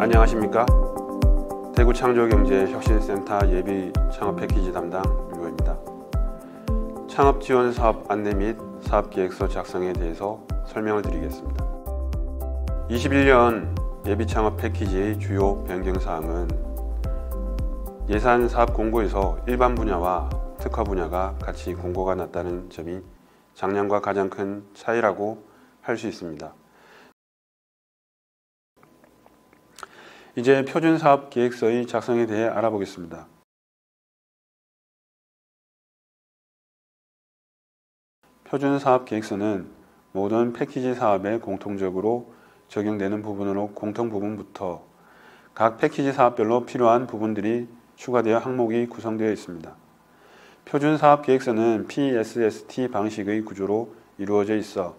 안녕하십니까? 대구창조경제혁신센터 예비 창업 패키지 담당 유호입니다. 창업 지원 사업 안내 및 사업계획서 작성에 대해서 설명을 드리겠습니다. 21년 예비 창업 패키지의 주요 변경사항은 예산 사업 공고에서 일반 분야와 특화 분야가 같이 공고가 났다는 점이 작년과 가장 큰 차이라고 할 수 있습니다. 이제 표준사업계획서의 작성에 대해 알아보겠습니다. 표준사업계획서는 모든 패키지 사업에 공통적으로 적용되는 부분으로 공통 부분부터 각 패키지 사업별로 필요한 부분들이 추가되어 항목이 구성되어 있습니다. 표준사업계획서는 PSST 방식의 구조로 이루어져 있어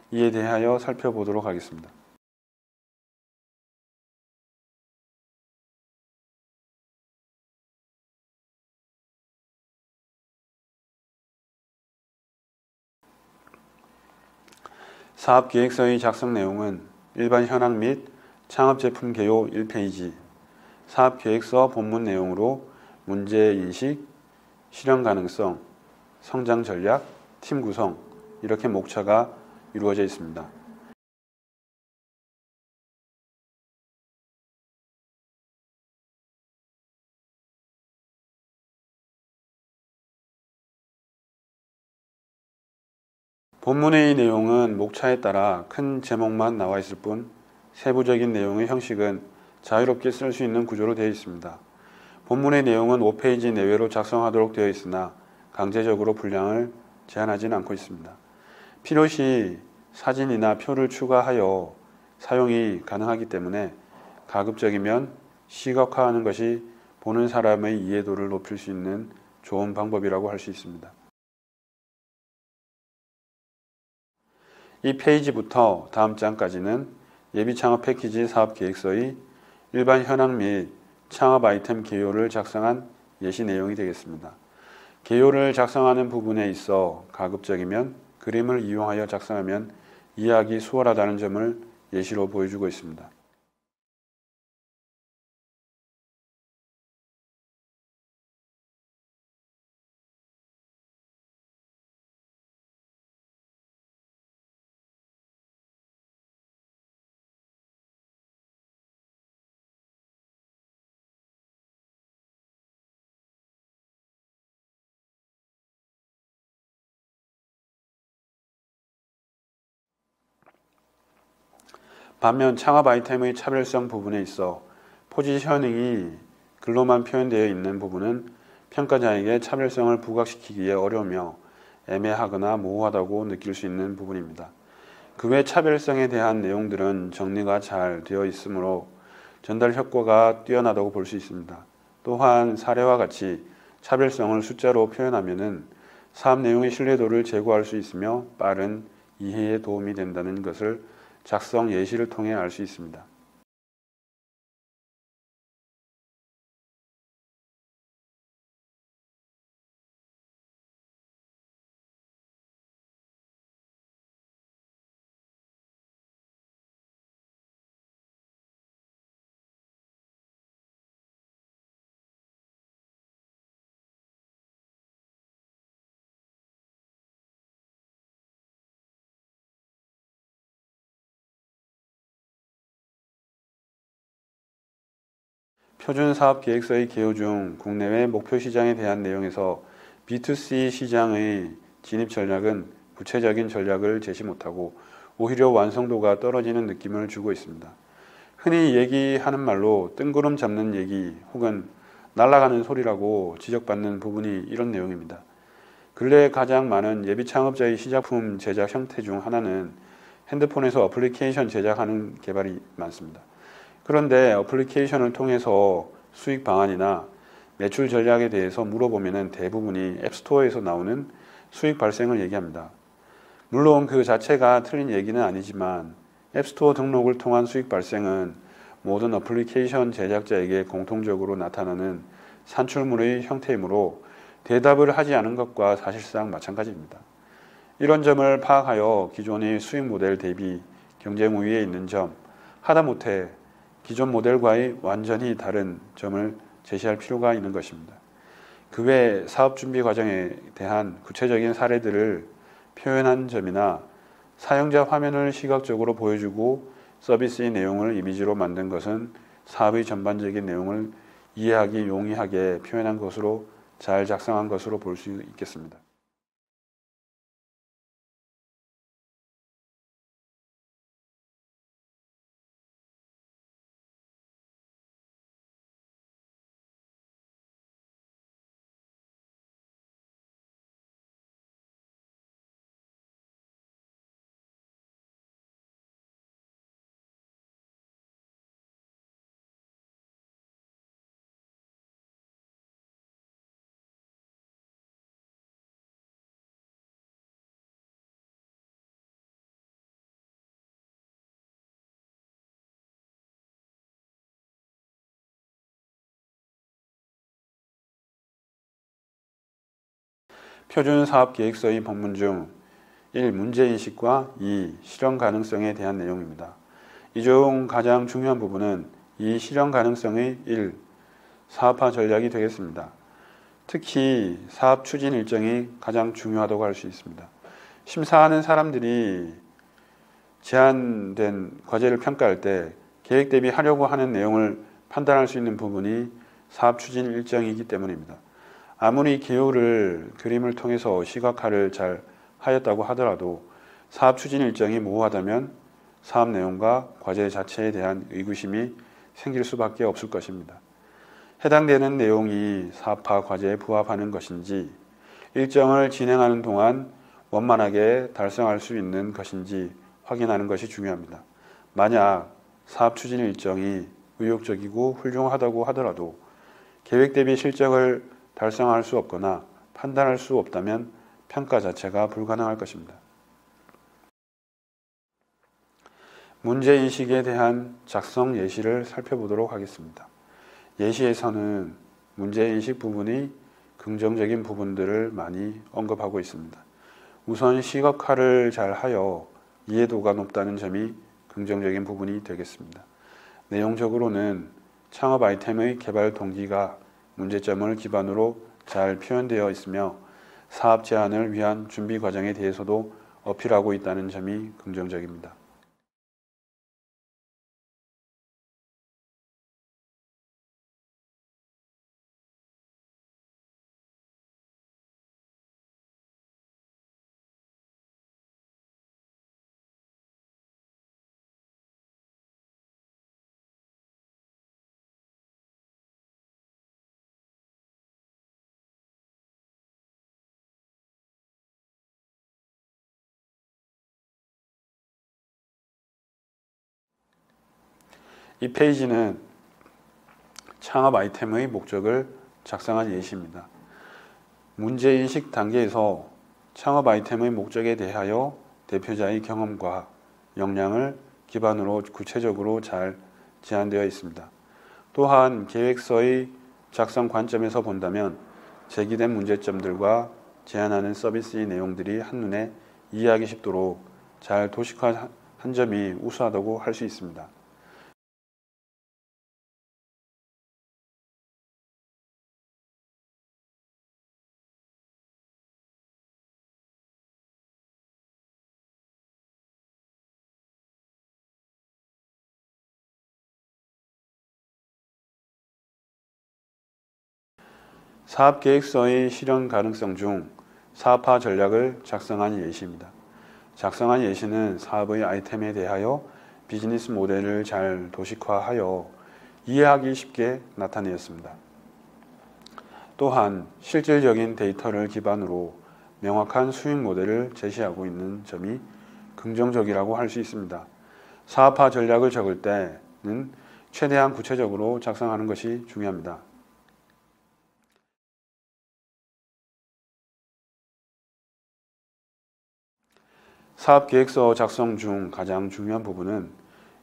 이에 대하여 살펴보도록 하겠습니다. 사업계획서의 작성 내용은 일반 현황 및 창업제품 개요 1페이지, 사업계획서 본문 내용으로 문제인식, 실현 가능성, 성장 전략, 팀 구성 이렇게 목차가 이루어져 있습니다. 본문의 내용은 목차에 따라 큰 제목만 나와 있을 뿐 세부적인 내용의 형식은 자유롭게 쓸 수 있는 구조로 되어 있습니다. 본문의 내용은 5페이지 내외로 작성하도록 되어 있으나 강제적으로 분량을 제한하지는 않고 있습니다. 필요시 사진이나 표를 추가하여 사용이 가능하기 때문에 가급적이면 시각화하는 것이 보는 사람의 이해도를 높일 수 있는 좋은 방법이라고 할 수 있습니다. 이 페이지부터 다음 장까지는 예비창업 패키지 사업계획서의 일반 현황 및 창업 아이템 개요를 작성한 예시 내용이 되겠습니다. 개요를 작성하는 부분에 있어 가급적이면 그림을 이용하여 작성하면 이해하기 수월하다는 점을 예시로 보여주고 있습니다. 반면 창업 아이템의 차별성 부분에 있어 포지셔닝이 글로만 표현되어 있는 부분은 평가자에게 차별성을 부각시키기에 어려우며 애매하거나 모호하다고 느낄 수 있는 부분입니다. 그 외 차별성에 대한 내용들은 정리가 잘 되어 있으므로 전달 효과가 뛰어나다고 볼 수 있습니다. 또한 사례와 같이 차별성을 숫자로 표현하면 사업 내용의 신뢰도를 제고할 수 있으며 빠른 이해에 도움이 된다는 것을 작성 예시를 통해 알 수 있습니다. 표준사업계획서의 개요 중 국내외 목표 시장에 대한 내용에서 B2C 시장의 진입 전략은 구체적인 전략을 제시 못하고 오히려 완성도가 떨어지는 느낌을 주고 있습니다. 흔히 얘기하는 말로 뜬구름 잡는 얘기 혹은 날아가는 소리라고 지적받는 부분이 이런 내용입니다. 근래 가장 많은 예비 창업자의 시작품 제작 형태 중 하나는 핸드폰에서 어플리케이션 제작하는 개발이 많습니다. 그런데 어플리케이션을 통해서 수익 방안이나 매출 전략에 대해서 물어보면 대부분이 앱스토어에서 나오는 수익 발생을 얘기합니다. 물론 그 자체가 틀린 얘기는 아니지만 앱스토어 등록을 통한 수익 발생은 모든 어플리케이션 제작자에게 공통적으로 나타나는 산출물의 형태이므로 대답을 하지 않은 것과 사실상 마찬가지입니다. 이런 점을 파악하여 기존의 수익 모델 대비 경쟁 우위에 있는 점, 하다못해 기존 모델과의 완전히 다른 점을 제시할 필요가 있는 것입니다. 그 외 사업 준비 과정에 대한 구체적인 사례들을 표현한 점이나 사용자 화면을 시각적으로 보여주고 서비스의 내용을 이미지로 만든 것은 사업의 전반적인 내용을 이해하기 용이하게 표현한 것으로 잘 작성한 것으로 볼 수 있겠습니다. 표준 사업 계획서의 본문 중 1. 문제인식과 2. 실현 가능성에 대한 내용입니다. 이 중 가장 중요한 부분은 이 실현 가능성의 1. 사업화 전략이 되겠습니다. 특히 사업 추진 일정이 가장 중요하다고 할 수 있습니다. 심사하는 사람들이 제안된 과제를 평가할 때 계획 대비 하려고 하는 내용을 판단할 수 있는 부분이 사업 추진 일정이기 때문입니다. 아무리 기호를 그림을 통해서 시각화를 잘 하였다고 하더라도 사업 추진 일정이 모호하다면 사업 내용과 과제 자체에 대한 의구심이 생길 수밖에 없을 것입니다. 해당되는 내용이 사업화 과제에 부합하는 것인지, 일정을 진행하는 동안 원만하게 달성할 수 있는 것인지 확인하는 것이 중요합니다. 만약 사업 추진 일정이 의욕적이고 훌륭하다고 하더라도 계획 대비 실적을 달성할 수 없거나 판단할 수 없다면 평가 자체가 불가능할 것입니다. 문제인식에 대한 작성 예시를 살펴보도록 하겠습니다. 예시에서는 문제인식 부분이 긍정적인 부분들을 많이 언급하고 있습니다. 우선 시각화를 잘 하여 이해도가 높다는 점이 긍정적인 부분이 되겠습니다. 내용적으로는 창업 아이템의 개발 동기가 문제점을 기반으로 잘 표현되어 있으며 사업 제안을 위한 준비 과정에 대해서도 어필하고 있다는 점이 긍정적입니다. 이 페이지는 창업 아이템의 목적을 작성한 예시입니다. 문제인식 단계에서 창업 아이템의 목적에 대하여 대표자의 경험과 역량을 기반으로 구체적으로 잘 제안되어 있습니다. 또한 계획서의 작성 관점에서 본다면 제기된 문제점들과 제안하는 서비스의 내용들이 한눈에 이해하기 쉽도록 잘 도식화한 점이 우수하다고 할 수 있습니다. 사업계획서의 실현 가능성 중 사업화 전략을 작성한 예시입니다. 작성한 예시는 사업의 아이템에 대하여 비즈니스 모델을 잘 도식화하여 이해하기 쉽게 나타내었습니다. 또한 실질적인 데이터를 기반으로 명확한 수익 모델을 제시하고 있는 점이 긍정적이라고 할 수 있습니다. 사업화 전략을 적을 때는 최대한 구체적으로 작성하는 것이 중요합니다. 사업계획서 작성 중 가장 중요한 부분은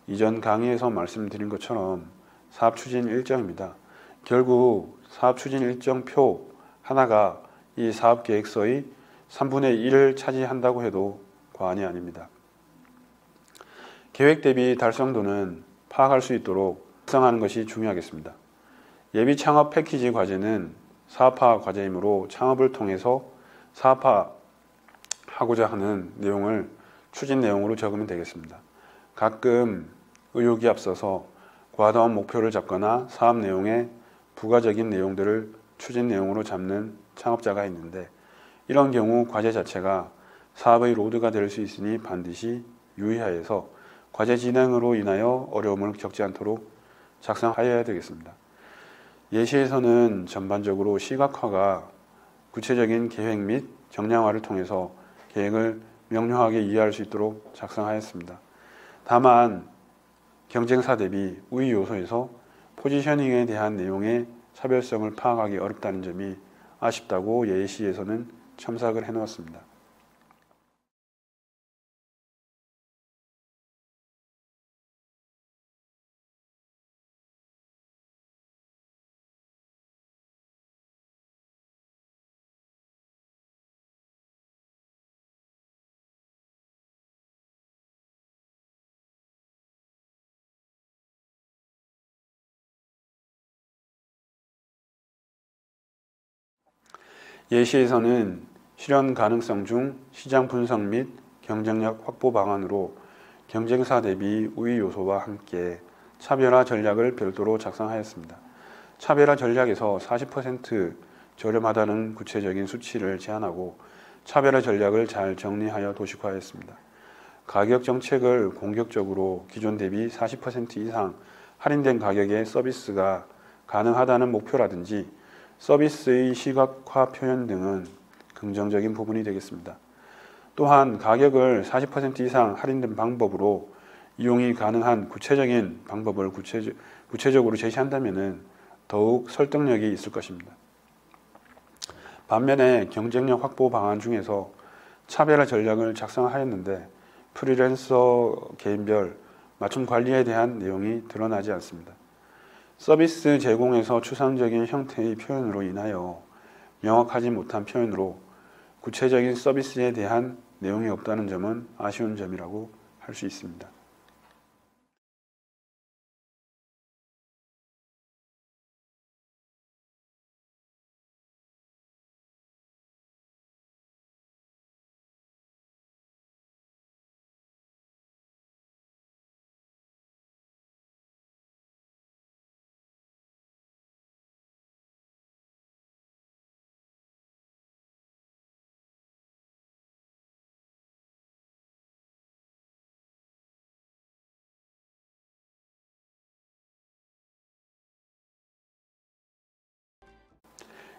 이전 강의에서 말씀드린 것처럼 사업추진 일정입니다. 결국 사업추진 일정표 하나가 이 사업계획서의 3분의 1을 차지한다고 해도 과언이 아닙니다. 계획 대비 달성도는 파악할 수 있도록 작성하는 것이 중요하겠습니다. 예비 창업 패키지 과제는 사업화 과제이므로 창업을 통해서 사업화하고자 하는 내용을 추진 내용으로 적으면 되겠습니다. 가끔 의욕이 앞서서 과도한 목표를 잡거나 사업 내용의 부가적인 내용들을 추진 내용으로 잡는 창업자가 있는데, 이런 경우 과제 자체가 사업의 로드가 될 수 있으니 반드시 유의하여서 과제 진행으로 인하여 어려움을 겪지 않도록 작성하여야 되겠습니다. 예시에서는 전반적으로 시각화가 구체적인 계획 및 정량화를 통해서 계획을 명료하게 이해할 수 있도록 작성하였습니다. 다만 경쟁사 대비 우위 요소에서 포지셔닝에 대한 내용의 차별성을 파악하기 어렵다는 점이 아쉽다고 예시에서는 첨삭을 해놓았습니다. 예시에서는 실현 가능성 중 시장 분석 및 경쟁력 확보 방안으로 경쟁사 대비 우위 요소와 함께 차별화 전략을 별도로 작성하였습니다. 차별화 전략에서 40% 저렴하다는 구체적인 수치를 제안하고 차별화 전략을 잘 정리하여 도식화했습니다. 가격 정책을 공격적으로 기존 대비 40% 이상 할인된 가격의 서비스가 가능하다는 목표라든지 서비스의 시각화 표현 등은 긍정적인 부분이 되겠습니다. 또한 가격을 40% 이상 할인된 방법으로 이용이 가능한 구체적인 방법을 구체적으로 제시한다면 더욱 설득력이 있을 것입니다. 반면에 경쟁력 확보 방안 중에서 차별화 전략을 작성하였는데 프리랜서 개인별 맞춤 관리에 대한 내용이 드러나지 않습니다. 서비스 제공에서 추상적인 형태의 표현으로 인하여 명확하지 못한 표현으로 구체적인 서비스에 대한 내용이 없다는 점은 아쉬운 점이라고 할 수 있습니다.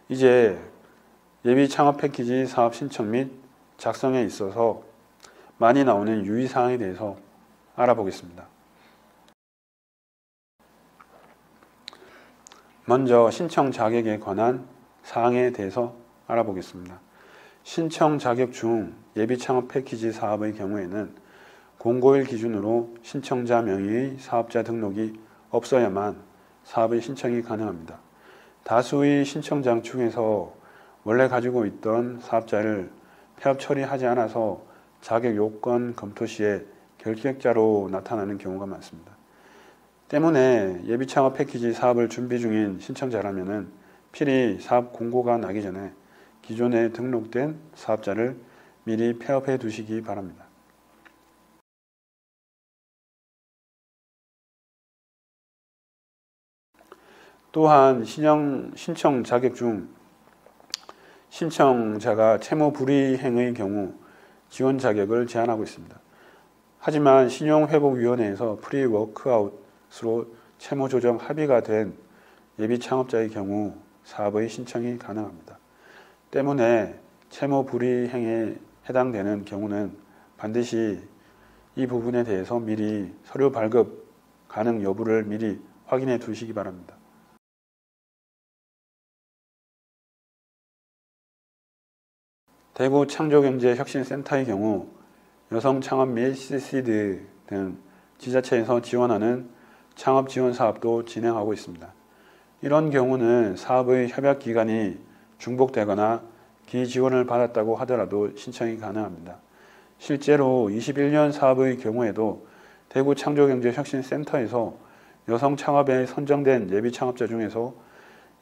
이제 예비 창업 패키지 사업 신청 및 작성에 있어서 많이 나오는 유의사항에 대해서 알아보겠습니다. 먼저 신청 자격에 관한 사항에 대해서 알아보겠습니다. 신청 자격 중 예비 창업 패키지 사업의 경우에는 공고일 기준으로 신청자 명의의 사업자 등록이 없어야만 사업의 신청이 가능합니다. 다수의 신청장 중에서 원래 가지고 있던 사업자를 폐업 처리하지 않아서 자격 요건 검토 시에 결격자로 나타나는 경우가 많습니다. 때문에 예비 창업 패키지 사업을 준비 중인 신청자라면 필히 사업 공고가 나기 전에 기존에 등록된 사업자를 미리 폐업해 두시기 바랍니다. 또한 신청 자격 중 신청자가 채무 불이행의 경우 지원 자격을 제한하고 있습니다. 하지만 신용회복위원회에서 프리워크아웃으로 채무 조정 합의가 된 예비 창업자의 경우 사업의 신청이 가능합니다. 때문에 채무 불이행에 해당되는 경우는 반드시 이 부분에 대해서 미리 서류 발급 가능 여부를 미리 확인해 두시기 바랍니다. 대구 창조경제혁신센터의 경우 여성 창업 및 시드 등 지자체에서 지원하는 창업 지원 사업도 진행하고 있습니다. 이런 경우는 사업의 협약 기간이 중복되거나 기지원을 받았다고 하더라도 신청이 가능합니다. 실제로 21년 사업의 경우에도 대구 창조경제혁신센터에서 여성 창업에 선정된 예비 창업자 중에서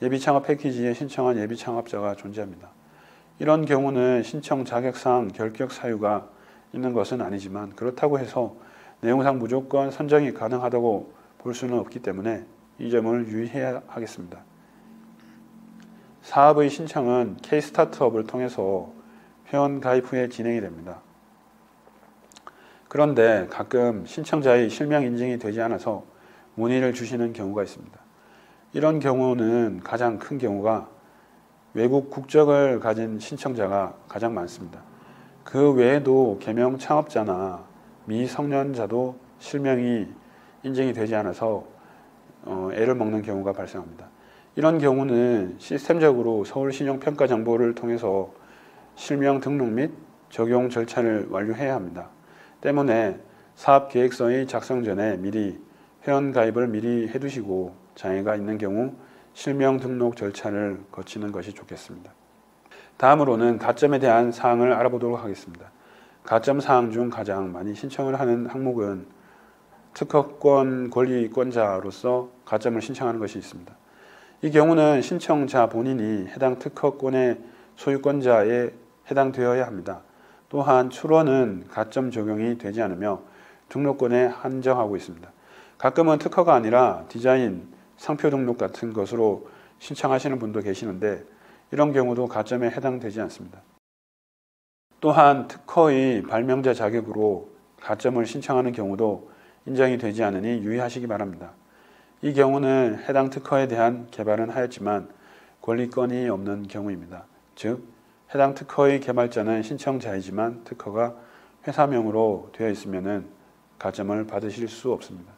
예비 창업 패키지에 신청한 예비 창업자가 존재합니다. 이런 경우는 신청 자격상 결격 사유가 있는 것은 아니지만 그렇다고 해서 내용상 무조건 선정이 가능하다고 볼 수는 없기 때문에 이 점을 유의해야 하겠습니다. 사업의 신청은 K-스타트업을 통해서 회원 가입 후에 진행이 됩니다. 그런데 가끔 신청자의 실명 인증이 되지 않아서 문의를 주시는 경우가 있습니다. 이런 경우는 가장 큰 경우가 외국 국적을 가진 신청자가 가장 많습니다. 그 외에도 개명 창업자나 미성년자도 실명이 인증이 되지 않아서 애를 먹는 경우가 발생합니다. 이런 경우는 시스템적으로 서울신용평가정보를 통해서 실명 등록 및 적용 절차를 완료해야 합니다. 때문에 사업계획서의 작성 전에 미리 회원가입을 미리 해두시고 장애가 있는 경우 실명 등록 절차를 거치는 것이 좋겠습니다. 다음으로는 가점에 대한 사항을 알아보도록 하겠습니다. 가점 사항 중 가장 많이 신청을 하는 항목은 특허권 권리권자로서 가점을 신청하는 것이 있습니다. 이 경우는 신청자 본인이 해당 특허권의 소유권자에 해당되어야 합니다. 또한 출원은 가점 적용이 되지 않으며 등록권에 한정하고 있습니다. 가끔은 특허가 아니라 디자인, 상표 등록 같은 것으로 신청하시는 분도 계시는데 이런 경우도 가점에 해당되지 않습니다. 또한 특허의 발명자 자격으로 가점을 신청하는 경우도 인정이 되지 않으니 유의하시기 바랍니다. 이 경우는 해당 특허에 대한 개발은 하였지만 권리권이 없는 경우입니다. 즉, 해당 특허의 개발자는 신청자이지만 특허가 회사명으로 되어 있으면 가점을 받으실 수 없습니다.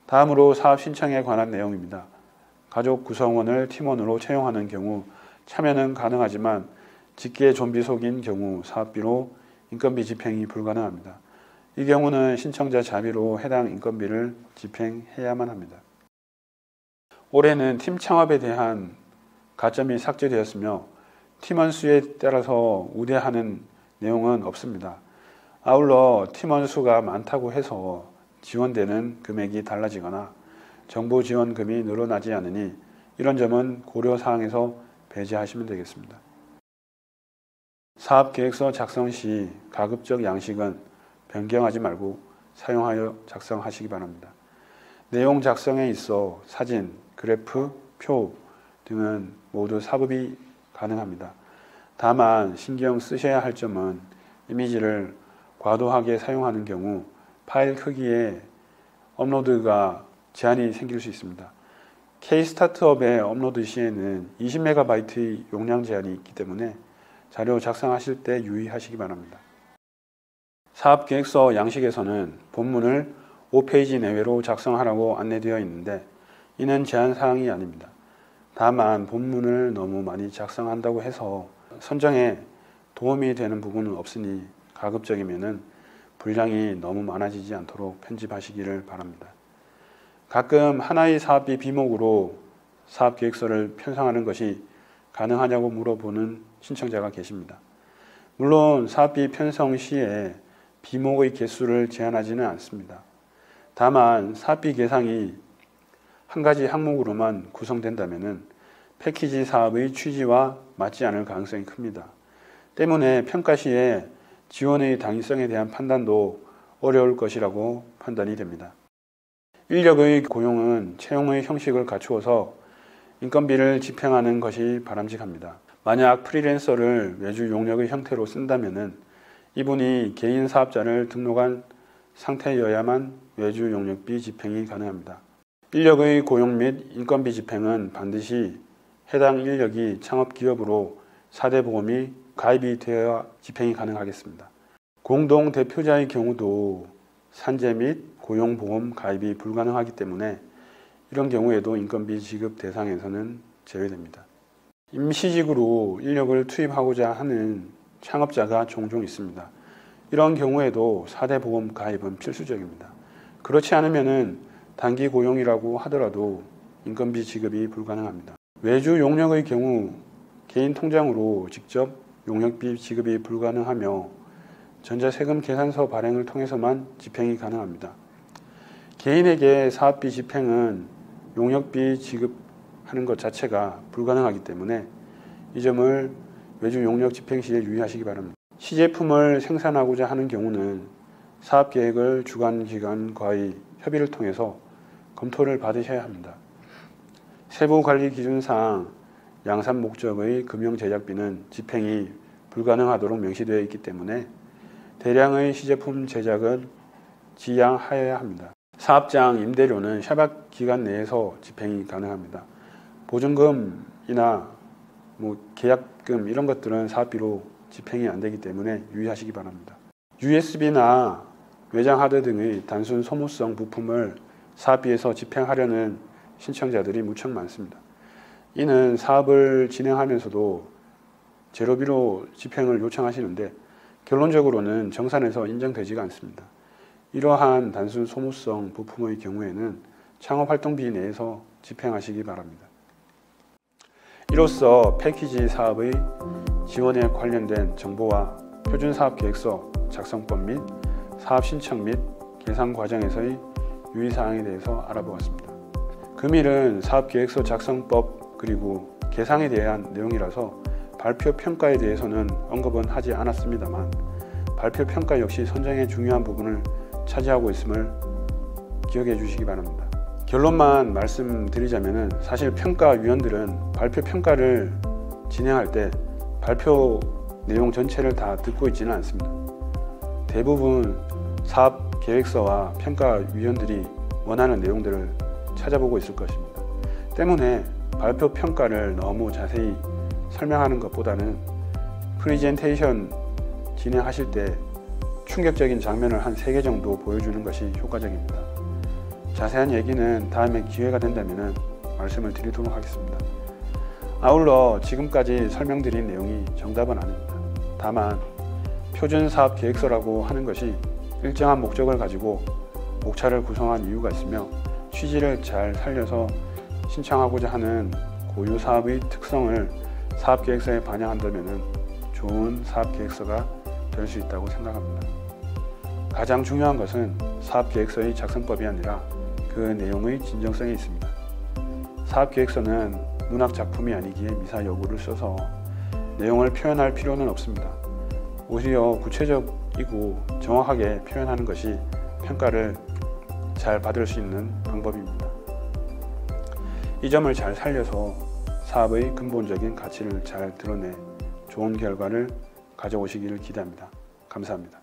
다음으로 사업 신청에 관한 내용입니다. 가족 구성원을 팀원으로 채용하는 경우 참여는 가능하지만 직계 좀비 속인 경우 사업비로 인건비 집행이 불가능합니다. 이 경우는 신청자 자비로 해당 인건비를 집행해야만 합니다. 올해는 팀 창업에 대한 가점이 삭제되었으며 팀원 수에 따라서 우대하는 내용은 없습니다. 아울러 팀원 수가 많다고 해서 지원되는 금액이 달라지거나 정부 지원금이 늘어나지 않으니 이런 점은 고려사항에서 배제하시면 되겠습니다. 사업계획서 작성 시 가급적 양식은 변경하지 말고 사용하여 작성하시기 바랍니다. 내용 작성에 있어 사진, 그래프, 표 등은 모두 삽입이 가능합니다. 다만 신경 쓰셔야 할 점은 이미지를 과도하게 사용하는 경우 파일 크기에 업로드가 제한이 생길 수 있습니다. K-스타트업의 업로드 시에는 20MB의 용량 제한이 있기 때문에 자료 작성하실 때 유의하시기 바랍니다. 사업계획서 양식에서는 본문을 5페이지 내외로 작성하라고 안내되어 있는데 이는 제한사항이 아닙니다. 다만 본문을 너무 많이 작성한다고 해서 선정에 도움이 되는 부분은 없으니 가급적이면 분량이 너무 많아지지 않도록 편집하시기를 바랍니다. 가끔 하나의 사업비 비목으로 사업계획서를 편성하는 것이 가능하냐고 물어보는 신청자가 계십니다. 물론 사업비 편성 시에 비목의 개수를 제한하지는 않습니다. 다만 사업비 계상이 한 가지 항목으로만 구성된다면 패키지 사업의 취지와 맞지 않을 가능성이 큽니다. 때문에 평가 시에 지원의 당위성에 대한 판단도 어려울 것이라고 판단이 됩니다. 인력의 고용은 채용의 형식을 갖추어서 인건비를 집행하는 것이 바람직합니다. 만약 프리랜서를 외주 용역의 형태로 쓴다면 이분이 개인 사업자를 등록한 상태여야만 외주 용역비 집행이 가능합니다. 인력의 고용 및 인건비 집행은 반드시 해당 인력이 창업기업으로 4대 보험이 가입이 되어야 집행이 가능하겠습니다. 공동대표자의 경우도 산재 및 고용보험 가입이 불가능하기 때문에 이런 경우에도 인건비 지급 대상에서는 제외됩니다. 임시직으로 인력을 투입하고자 하는 창업자가 종종 있습니다. 이런 경우에도 4대 보험 가입은 필수적입니다. 그렇지 않으면 단기 고용이라고 하더라도 인건비 지급이 불가능합니다. 외주 용역의 경우 개인 통장으로 직접 용역비 지급이 불가능하며 전자세금 계산서 발행을 통해서만 집행이 가능합니다. 개인에게 사업비 집행은 용역비 지급하는 것 자체가 불가능하기 때문에 이 점을 외주 용역 집행 시에 유의하시기 바랍니다. 시제품을 생산하고자 하는 경우는 사업계획을 주관기관과의 협의를 통해서 검토를 받으셔야 합니다. 세부관리기준상 양산 목적의 금융제작비는 집행이 불가능하도록 명시되어 있기 때문에 대량의 시제품 제작은 지양하여야 합니다. 사업장 임대료는 협약 기간 내에서 집행이 가능합니다. 보증금이나 계약금 이런 것들은 사업비로 집행이 안 되기 때문에 유의하시기 바랍니다. USB나 외장 하드 등의 단순 소모성 부품을 사업비에서 집행하려는 신청자들이 무척 많습니다. 이는 사업을 진행하면서도 제로비로 집행을 요청하시는데 결론적으로는 정산에서 인정되지가 않습니다. 이러한 단순 소모성 부품의 경우에는 창업활동비 내에서 집행하시기 바랍니다. 이로써 패키지 사업의 지원에 관련된 정보와 표준사업계획서 작성법 및 사업 신청 및 계산 과정에서의 유의사항에 대해서 알아보았습니다. 금일은 사업계획서 작성법 그리고 계상에 대한 내용이라서 발표 평가에 대해서는 언급은 하지 않았습니다만 발표 평가 역시 선정의 중요한 부분을 차지하고 있음을 기억해 주시기 바랍니다. 결론만 말씀드리자면 사실 평가위원들은 발표 평가를 진행할 때 발표 내용 전체를 다 듣고 있지는 않습니다. 대부분 사업 계획서와 평가위원들이 원하는 내용들을 찾아보고 있을 것입니다. 때문에 발표 평가를 너무 자세히 설명하는 것보다는 프리젠테이션 진행하실 때 충격적인 장면을 한 3개 정도 보여주는 것이 효과적입니다. 자세한 얘기는 다음에 기회가 된다면 말씀을 드리도록 하겠습니다. 아울러 지금까지 설명드린 내용이 정답은 아닙니다. 다만 표준사업계획서라고 하는 것이 일정한 목적을 가지고 목차를 구성한 이유가 있으며 취지를 잘 살려서 신청하고자 하는 고유 사업의 특성을 사업계획서에 반영한다면 좋은 사업계획서가 될 수 있다고 생각합니다. 가장 중요한 것은 사업계획서의 작성법이 아니라 그 내용의 진정성이 있습니다. 사업계획서는 문학작품이 아니기에 미사여구를 써서 내용을 표현할 필요는 없습니다. 오히려 구체적이고 정확하게 표현하는 것이 평가를 잘 받을 수 있는 방법입니다. 이 점을 잘 살려서 사업의 근본적인 가치를 잘 드러내 좋은 결과를 가져오시기를 기대합니다. 감사합니다.